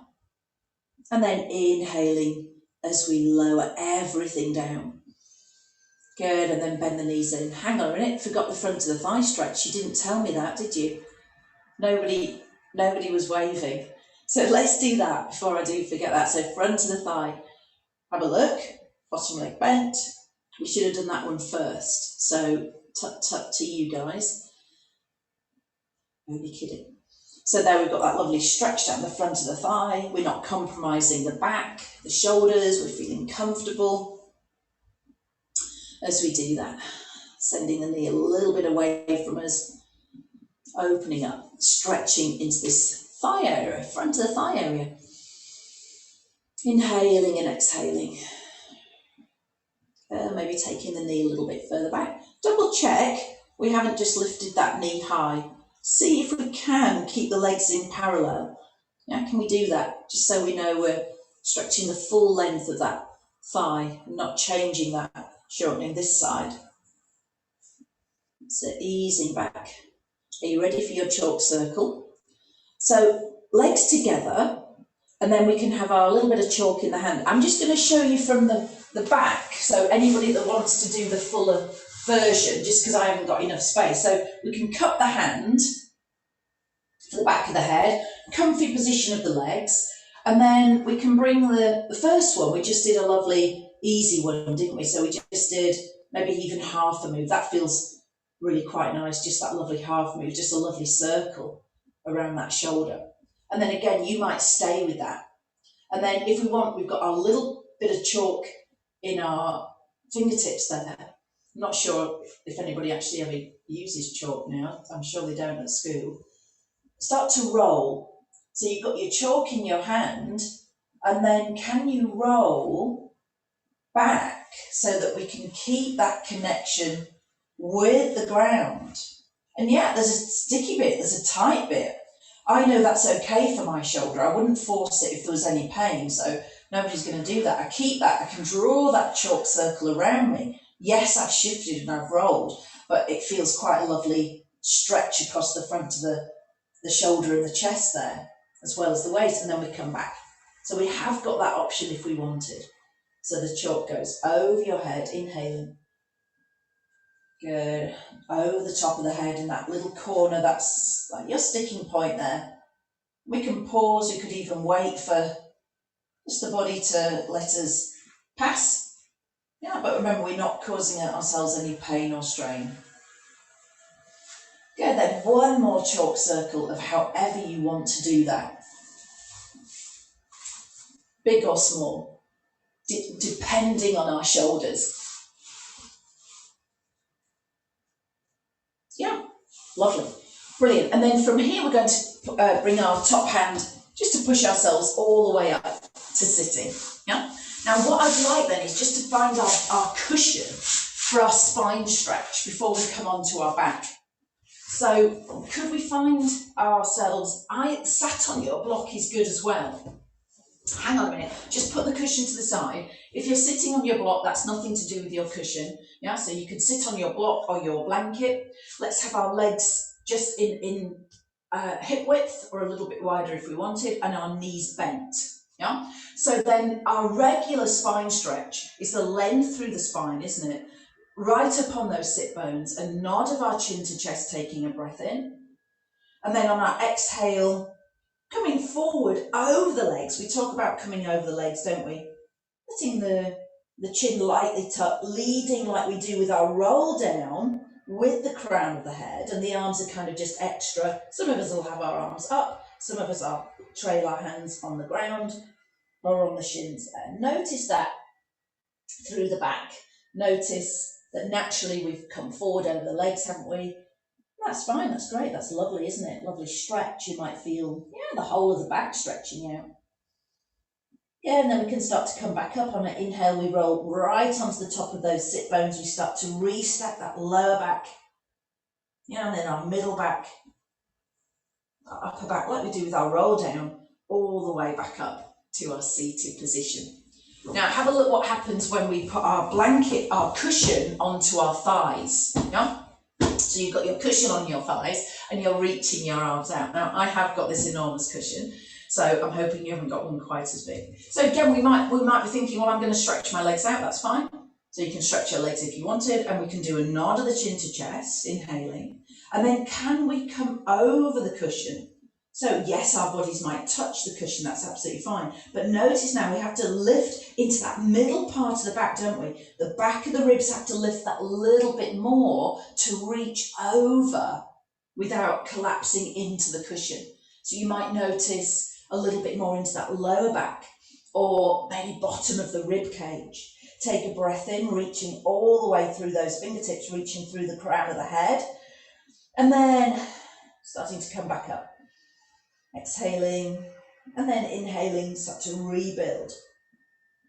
and then inhaling as we lower everything down. Good, and then bend the knees in. Hang on a minute, forgot the front of the thigh stretch. You didn't tell me that, did you? Nobody was waving. So let's do that before I do forget that. So front of the thigh, have a look, bottom leg bent. We should have done that one first. So tut to you guys. Only kidding. So there we've got that lovely stretch down the front of the thigh. We're not compromising the back, the shoulders, we're feeling comfortable. As we do that, sending the knee a little bit away from us, opening up, stretching into this thigh area, front of the thigh area. Inhaling and exhaling. Maybe taking the knee a little bit further back. Double check we haven't just lifted that knee high. See if we can keep the legs in parallel. Yeah, can we do that? Just so we know we're stretching the full length of that thigh and not changing that. Shortening this side. So easing back. Are you ready for your chalk circle? So legs together, and then we can have our little bit of chalk in the hand. I'm just going to show you from the back, so anybody that wants to do the fuller version, just because I haven't got enough space. So we can cup the hand to the back of the head, comfy position of the legs, and then we can bring the first one. We just did a lovely easy one, didn't we? So we just did maybe even half a move. That feels really quite nice, just that lovely half move, just a lovely circle around that shoulder. And then again, you might stay with that. And then if we want, we've got our little bit of chalk in our fingertips there. I'm not sure if anybody actually ever uses chalk now. I'm sure they don't at school. Start to roll. So you've got your chalk in your hand, and then can you roll back so that we can keep that connection with the ground? And yeah, there's a sticky bit, there's a tight bit. I know that's okay for my shoulder. I wouldn't force it if there was any pain, so nobody's going to do that. I keep that, I can draw that chalk circle around me. Yes, I've shifted and I've rolled, but it feels quite a lovely stretch across the front of the shoulder and the chest there, as well as the waist, and then we come back. So we have got that option if we wanted. So the chalk goes over your head, inhaling. Good. Over the top of the head in that little corner, that's like your sticking point there. We can pause, we could even wait for just the body to let us pass. Yeah, but remember, we're not causing ourselves any pain or strain. Good, then one more chalk circle of however you want to do that. Big or small, depending on our shoulders. Yeah, lovely, brilliant. And then from here, we're going to bring our top hand just to push ourselves all the way up to sitting. Yeah. Now, what I'd like then is just to find our cushion for our spine stretch before we come on to our back. So could we find ourselves, sat on your block is good as well. Hang on a minute, just put the cushion to the side. If you're sitting on your block, that's nothing to do with your cushion. Yeah, so you could sit on your block or your blanket. Let's have our legs just in hip width or a little bit wider if we wanted, and our knees bent. Yeah, so then our regular spine stretch is the length through the spine, isn't it? Right up on those sit bones, a nod of our chin to chest, taking a breath in. And then on our exhale, coming forward over the legs. We talk about coming over the legs, don't we? Letting the the chin lightly tucked, leading like we do with our roll down with the crown of the head, and the arms are kind of just extra. Some of us will have our arms up, some of us will trail our hands on the ground or on the shins there. Notice that through the back. Notice that naturally we've come forward over the legs, haven't we? That's fine, that's great, that's lovely, isn't it? Lovely stretch. You might feel, yeah, the whole of the back stretching out. Yeah, and then we can start to come back up. On an inhale, we roll right onto the top of those sit bones. We start to restack that lower back. Yeah, and then our middle back, our upper back, like we do with our roll down, all the way back up to our seated position. Now, have a look what happens when we put our blanket, our cushion onto our thighs. Yeah? So you've got your cushion on your thighs and you're reaching your arms out. Now, I have got this enormous cushion, so I'm hoping you haven't got one quite as big. So again, we might be thinking, well, I'm going to stretch my legs out, that's fine. So you can stretch your legs if you wanted, and we can do a nod of the chin to chest, inhaling. And then can we come over the cushion? So yes, our bodies might touch the cushion, that's absolutely fine. But notice now we have to lift into that middle part of the back, don't we? The back of the ribs have to lift that little bit more to reach over without collapsing into the cushion. So you might notice a little bit more into that lower back, or maybe bottom of the rib cage. Take a breath in, reaching all the way through those fingertips, reaching through the crown of the head, and then starting to come back up. Exhaling, and then inhaling, start to rebuild.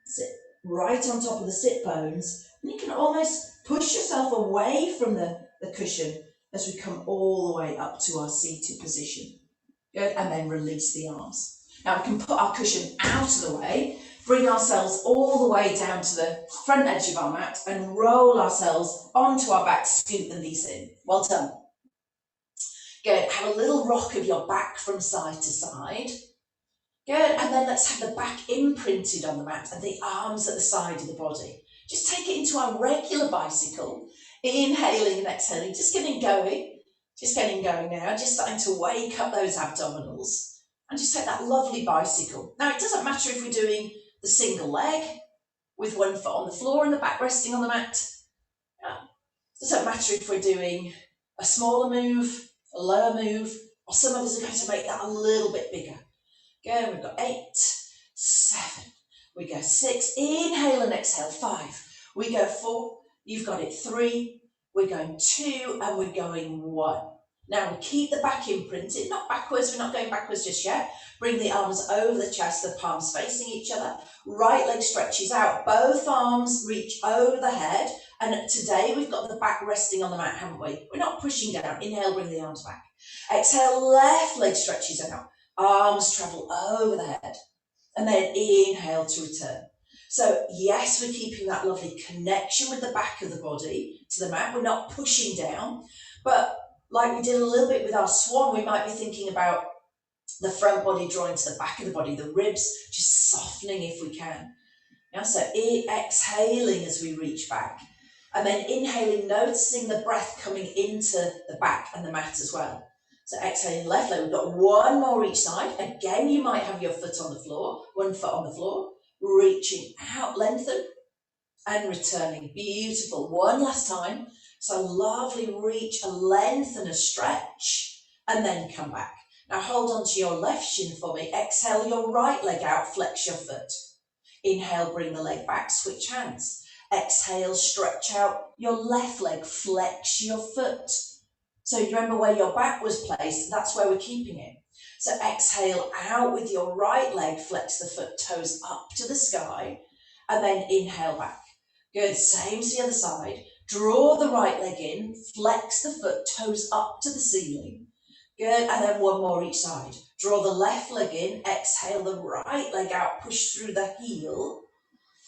Sit right on top of the sit bones, and you can almost push yourself away from the cushion as we come all the way up to our seated position. Good, and then release the arms. Now we can put our cushion out of the way, bring ourselves all the way down to the front edge of our mat and roll ourselves onto our back, scoot the knees in. Well done. Good, have a little rock of your back from side to side. Good, and then let's have the back imprinted on the mat and the arms at the side of the body. Just take it into our regular bicycle, inhaling and exhaling, just getting going now, just starting to wake up those abdominals, and just take that lovely bicycle. Now, it doesn't matter if we're doing the single leg with one foot on the floor and the back resting on the mat. It doesn't matter if we're doing a smaller move, a lower move, or some of us are going to make that a little bit bigger. Go, we've got 8, 7, we go 6, inhale and exhale, 5, we go 4, you've got it, 3, we're going 2, and we're going 1. Now we keep the back imprinted, not backwards, we're not going backwards just yet. Bring the arms over the chest, the palms facing each other, right leg stretches out, both arms reach over the head, and today we've got the back resting on the mat, haven't we? We're not pushing down. Inhale, bring the arms back. Exhale, left leg stretches out, arms travel over the head, and then inhale to return. So yes, we're keeping that lovely connection with the back of the body to the mat. We're not pushing down, but like we did a little bit with our swan, we might be thinking about the front body drawing to the back of the body, the ribs just softening if we can. Yeah, so exhaling as we reach back, and then inhaling, noticing the breath coming into the back and the mat as well. So exhaling left leg, we've got one more each side. Again, you might have your foot on the floor, one foot on the floor, reaching out, lengthen, and returning. Beautiful. One last time. So lovely, reach, a lengthen, a stretch, and then come back. Now hold on to your left shin for me. Exhale your right leg out, flex your foot. Inhale, bring the leg back, switch hands. Exhale, stretch out your left leg, flex your foot. So you remember where your back was placed, that's where we're keeping it. So exhale out with your right leg, flex the foot, toes up to the sky, and then inhale back. Good, same as the other side. Draw the right leg in, flex the foot, toes up to the ceiling. Good, and then one more each side. Draw the left leg in, exhale the right leg out, push through the heel.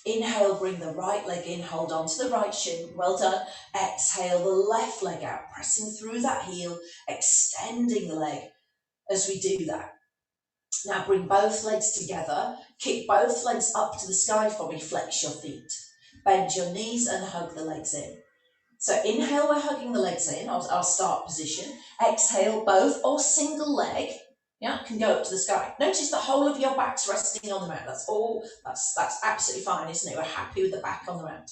Inhale, bring the right leg in, hold on to the right shin, well done. Exhale the left leg out, pressing through that heel, extending the leg as we do that. Now bring both legs together, kick both legs up to the sky for me, flex your feet. Bend your knees and hug the legs in. So inhale, we're hugging the legs in, our start position. Exhale, both or single leg. Yeah, can go up to the sky. Notice the whole of your back's resting on the mat. That's all, that's absolutely fine, isn't it? We're happy with the back on the mat.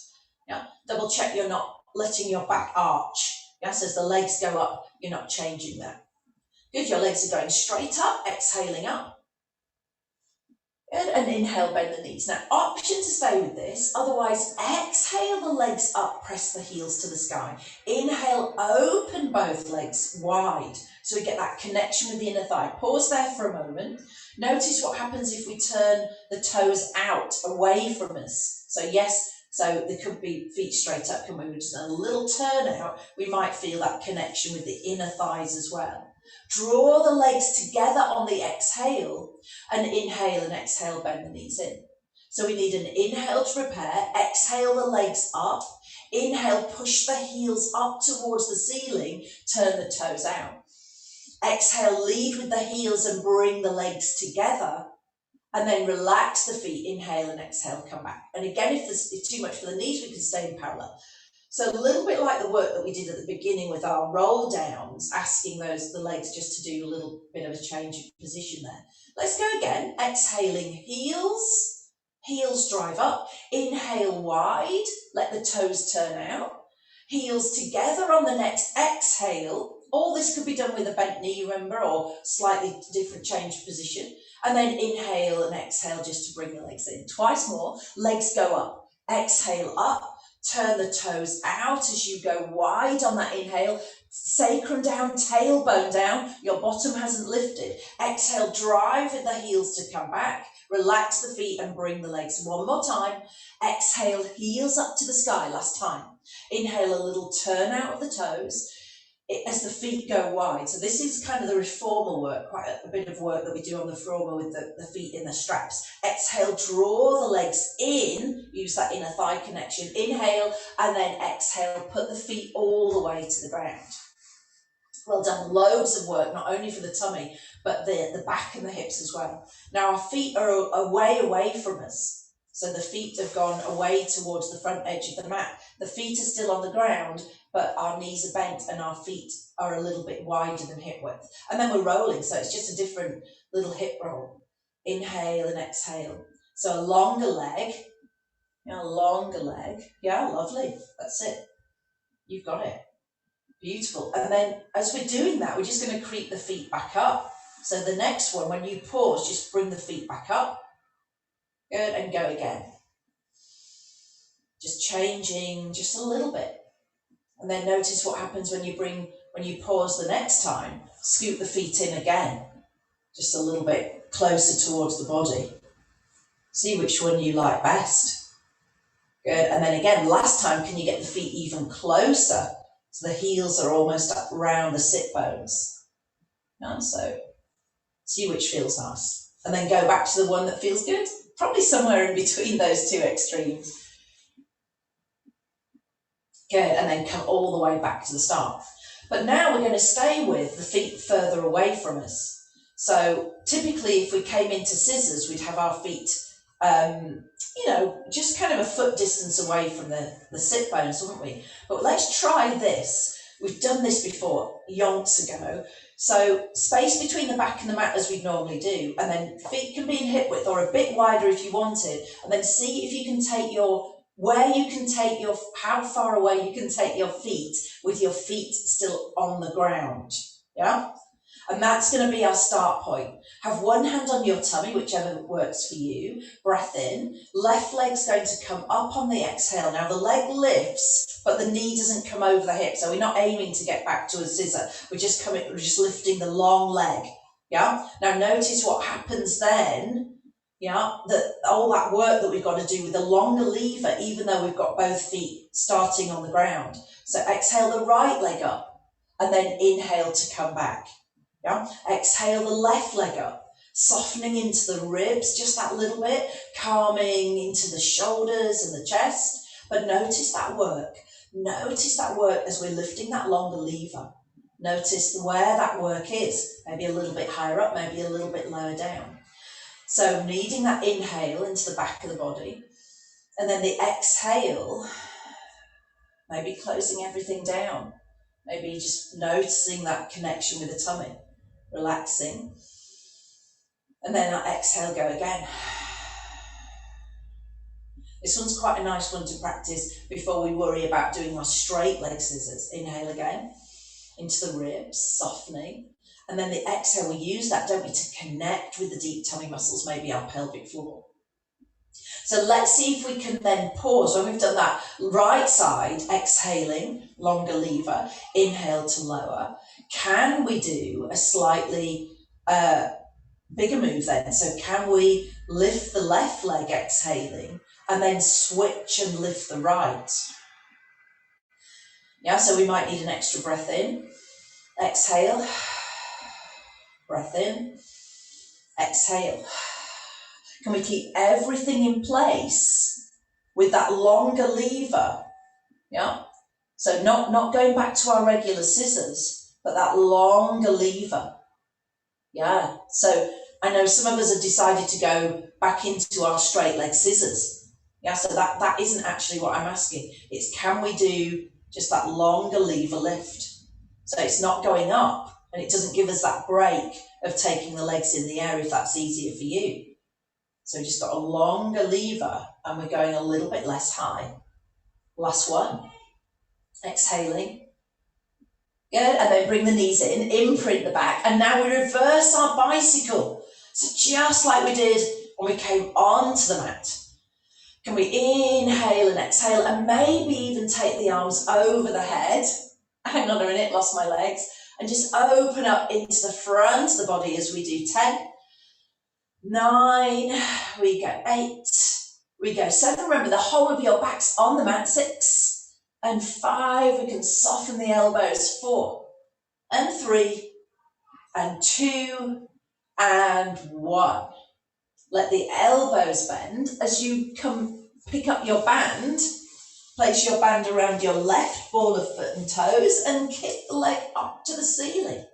Yeah, double check you're not letting your back arch. Yes, as the legs go up, you're not changing that. Good, your legs are going straight up, exhaling up. Good, and inhale, bend the knees. Now, option to stay with this, otherwise exhale the legs up, press the heels to the sky. Inhale, open both legs wide, so we get that connection with the inner thigh. Pause there for a moment. Notice what happens if we turn the toes out, away from us. So yes, so there could be feet straight up, can we? Just a little turn out, we might feel that connection with the inner thighs as well. Draw the legs together on the exhale, and inhale and exhale, bend the knees in. So we need an inhale to prepare, exhale the legs up, inhale, push the heels up towards the ceiling, turn the toes out. Exhale, lead with the heels and bring the legs together, and then relax the feet, inhale and exhale, come back. And again, if it's too much for the knees, we can stay in parallel. So a little bit like the work that we did at the beginning with our roll downs, asking the legs just to do a little bit of a change of position there. Let's go again, exhaling heels, heels drive up, inhale wide, let the toes turn out, heels together on the next exhale. All this could be done with a bent knee, remember, or slightly different change of position. And then inhale and exhale just to bring the legs in. Twice more, legs go up, exhale up, turn the toes out as you go wide on that inhale, sacrum down, tailbone down, your bottom hasn't lifted. Exhale, drive with the heels to come back, relax the feet and bring the legs. One more time, exhale, heels up to the sky, last time. Inhale, a little turn out of the toes as the feet go wide. So this is kind of the reformer work, quite a bit of work that we do on the reformer with the feet in the straps. Exhale, draw the legs in, use that inner thigh connection. Inhale, and then exhale, put the feet all the way to the ground. Well done, loads of work, not only for the tummy, but the back and the hips as well. Now our feet are away from us. So the feet have gone away towards the front edge of the mat. The feet are still on the ground, but our knees are bent and our feet are a little bit wider than hip width. And then we're rolling, so it's just a different little hip roll. Inhale and exhale. So a longer leg, yeah, lovely, that's it. You've got it. Beautiful. And then as we're doing that, we're just going to creep the feet back up. So the next one, when you pause, just bring the feet back up. Good, and go again. Just changing just a little bit. And then notice what happens when you pause the next time. Scoot the feet in again, just a little bit closer towards the body. See which one you like best. Good, and then again, last time, can you get the feet even closer? So the heels are almost up around the sit bones. And so see which feels nice. And then go back to the one that feels good. Probably somewhere in between those two extremes. Good, and then come all the way back to the start. But now we're going to stay with the feet further away from us. So typically if we came into scissors, we'd have our feet, just kind of a foot distance away from the sit bones, wouldn't we? But let's try this. We've done this before, yonks ago. So space between the back and the mat as we normally do, and then feet can be in hip width or a bit wider if you wanted, and then see if you can take how far away you can take your feet with your feet still on the ground, yeah? And that's going to be our start point. Have one hand on your tummy, whichever works for you. Breath in. Left leg's going to come up on the exhale. Now the leg lifts, but the knee doesn't come over the hip. So we're not aiming to get back to a scissor. We're just lifting the long leg. Yeah. Now notice what happens then. Yeah. All that work that we've got to do with the longer lever, even though we've got both feet starting on the ground. So exhale the right leg up and then inhale to come back. Yeah. Exhale the left leg up, softening into the ribs just that little bit, calming into the shoulders and the chest. But notice that work. Notice that work as we're lifting that longer lever. Notice where that work is. Maybe a little bit higher up, maybe a little bit lower down. So needing that inhale into the back of the body. And then the exhale, maybe closing everything down. Maybe just noticing that connection with the tummy. Relaxing. And then I exhale, go again. This one's quite a nice one to practice before we worry about doing our straight leg scissors. Inhale again, into the ribs, softening. And then the exhale, we use that, don't we, to connect with the deep tummy muscles, maybe our pelvic floor. So let's see if we can then pause. When we've done that, right side, exhaling, longer lever, inhale to lower. Can we do a slightly bigger move then? So can we lift the left leg, exhaling, and then switch and lift the right? Yeah, so we might need an extra breath in. Exhale, breath in, exhale. Can we keep everything in place with that longer lever? Yeah. So not going back to our regular scissors, but that longer lever. Yeah. So I know some of us have decided to go back into our straight leg scissors. Yeah. So that isn't actually what I'm asking. It's can we do just that longer lever lift? So it's not going up and it doesn't give us that break of taking the legs in the air if that's easier for you. So we just got a longer lever and we're going a little bit less high. Last one. Exhaling. Good. And then bring the knees in, imprint the back. And now we reverse our bicycle. So just like we did when we came onto the mat. Can we inhale and exhale and maybe even take the arms over the head? Hang on a minute, lost my legs. And just open up into the front of the body as we do 10. 9, we go 8, we go 7. Remember, the whole of your back's on the mat. 6 and 5, we can soften the elbows. 4 and 3 and 2 and 1. Let the elbows bend as you come pick up your band. Place your band around your left ball of foot and toes and kick the leg up to the ceiling.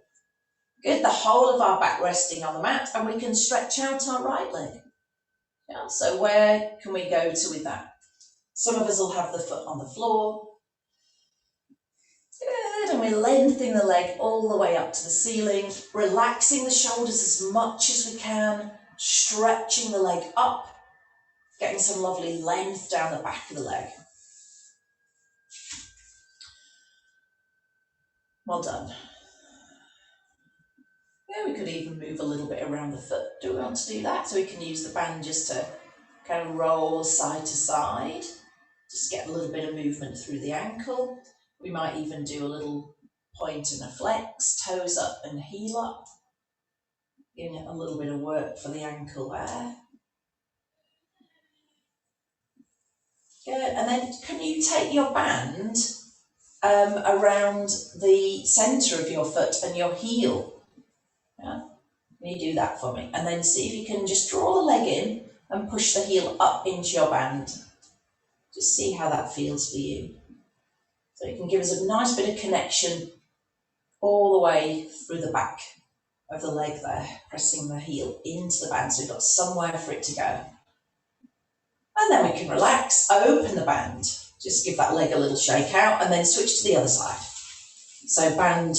Good, the whole of our back resting on the mat, and we can stretch out our right leg. Yeah, so where can we go to with that? Some of us will have the foot on the floor. Good, and we're lengthening the leg all the way up to the ceiling, relaxing the shoulders as much as we can, stretching the leg up, getting some lovely length down the back of the leg. Well done. Yeah, we could even move a little bit around the foot. Do we want to do that? So we can use the band just to kind of roll side to side. Just get a little bit of movement through the ankle. We might even do a little point and a flex, toes up and heel up. Giving it a little bit of work for the ankle there. Good, and then can you take your band around the centre of your foot and your heel? Yeah. Can you do that for me? And then see if you can just draw the leg in and push the heel up into your band. Just see how that feels for you. So it can give us a nice bit of connection all the way through the back of the leg there, pressing the heel into the band so we've got somewhere for it to go. And then we can relax, open the band, just give that leg a little shake out and then switch to the other side. So band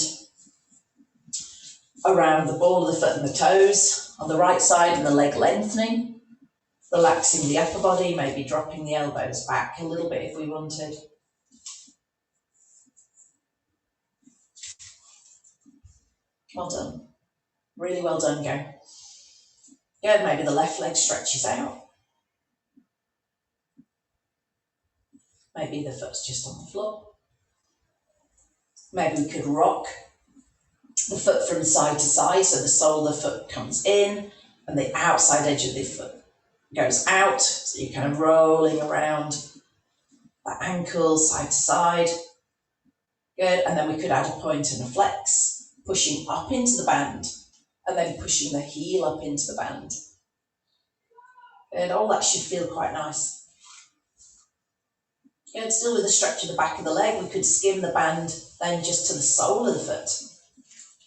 around the ball of the foot and the toes on the right side and the leg lengthening, relaxing the upper body, maybe dropping the elbows back a little bit if we wanted. Well done. Really well done, go. Good, maybe the left leg stretches out. Maybe the foot's just on the floor. Maybe we could rock the foot from side to side so the sole of the foot comes in and the outside edge of the foot goes out. So you're kind of rolling around that ankle side to side. Good, and then we could add a point and a flex, pushing up into the band and then pushing the heel up into the band. And all that should feel quite nice. Good, still with the stretch of the back of the leg, we could skim the band then just to the sole of the foot.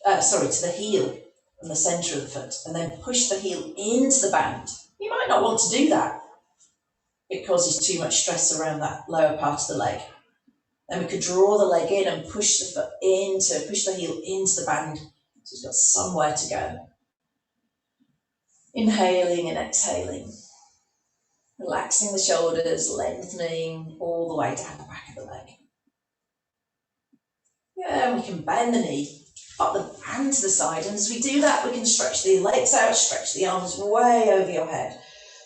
To the heel and the centre of the foot, and then push the heel into the band. You might not want to do that. It causes too much stress around that lower part of the leg. Then we could draw the leg in and push the heel into the band, so it's got somewhere to go. Inhaling and exhaling. Relaxing the shoulders, lengthening all the way down the back of the leg. Yeah, we can bend the knee, pop the hand to the side, and as we do that, we can stretch the legs out, stretch the arms way over your head.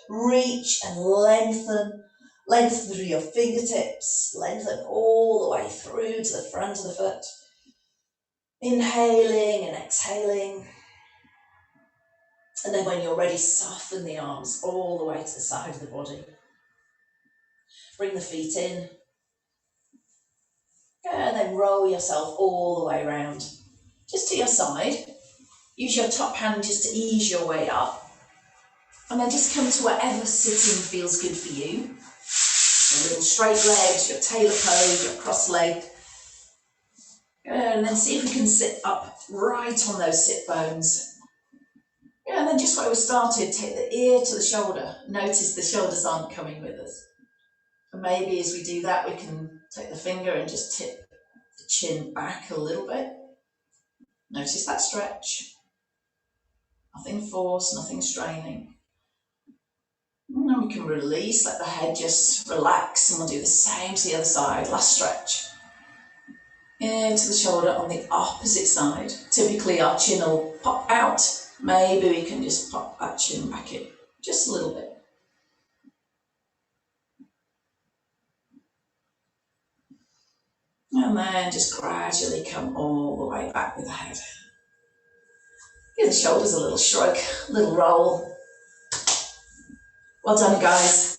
Reach and lengthen through your fingertips, lengthen all the way through to the front of the foot. Inhaling and exhaling. And then when you're ready, soften the arms all the way to the side of the body. Bring the feet in. And then roll yourself all the way around, just to your side. Use your top hand just to ease your way up. And then just come to whatever sitting feels good for you. Your little straight legs, your tailor pose, your cross leg. And then see if we can sit up right on those sit bones. And then just where we started, take the ear to the shoulder. Notice the shoulders aren't coming with us. And maybe as we do that, we can take the finger and just tip the chin back a little bit. Notice that stretch. Nothing forced, nothing straining. And then we can release, let the head just relax, and we'll do the same to the other side. Last stretch. Into the shoulder on the opposite side. Typically our chin will pop out. Maybe we can just pop that chin back in just a little bit. And then just gradually come all the way back with the head. Give the shoulders a little shrug, a little roll. Well done, guys.